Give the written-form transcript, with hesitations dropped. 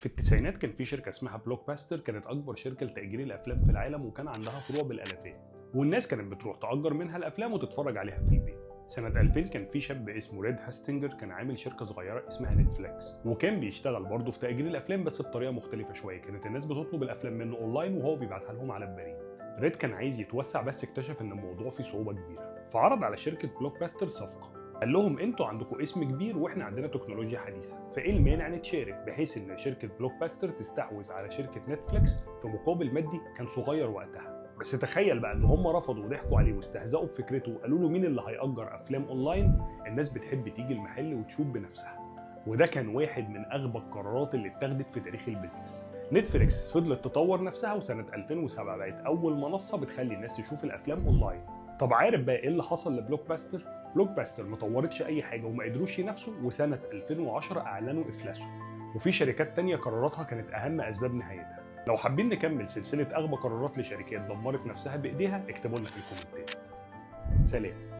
في التسعينات كان في شركة اسمها بلوك باستر، كانت أكبر شركة لتأجير الأفلام في العالم وكان عندها فروع بالآلافات، والناس كانت بتروح تأجر منها الأفلام وتتفرج عليها في البيت. سنة 2000 كان في شاب اسمه ريد هاستنجر كان عامل شركة صغيرة اسمها نتفليكس، وكان بيشتغل برضه في تأجير الأفلام بس بطريقة مختلفة شوية. كانت الناس بتطلب الأفلام منه أونلاين وهو بيبعتها لهم على البريد. ريد كان عايز يتوسع بس اكتشف إن الموضوع فيه صعوبة كبيرة، فعرض على شركة بلوك باستر صفقة. قال لهم انتوا عندكم اسم كبير واحنا عندنا تكنولوجيا حديثه، فايه المانع نتشارك بحيث ان شركه بلوك باستر تستحوذ على شركه نتفليكس في مقابل مادي كان صغير وقتها. بس تخيل بقى ان هم رفضوا وضحكوا عليه واستهزأوا بفكرته وقالوا له مين اللي هيأجر افلام اونلاين؟ الناس بتحب تيجي المحل وتشوف بنفسها. وده كان واحد من اغبى القرارات اللي اتخذت في تاريخ البيزنس. نتفليكس فضلت تطور نفسها وسنه 2007 بقت اول منصه بتخلي الناس تشوف الافلام اونلاين. طب عارف بقى ايه اللي حصل لبلوك باستر؟ بلوك باستر ما طورتش اي حاجه وما قدروش ينافسوا، وسنه 2010 اعلنوا افلاسهم. وفي شركات تانية قراراتها كانت اهم اسباب نهايتها. لو حابين نكمل سلسله اغبى قرارات لشركات دمرت نفسها بايديها اكتبوا لنا في الكومنتات. سلام.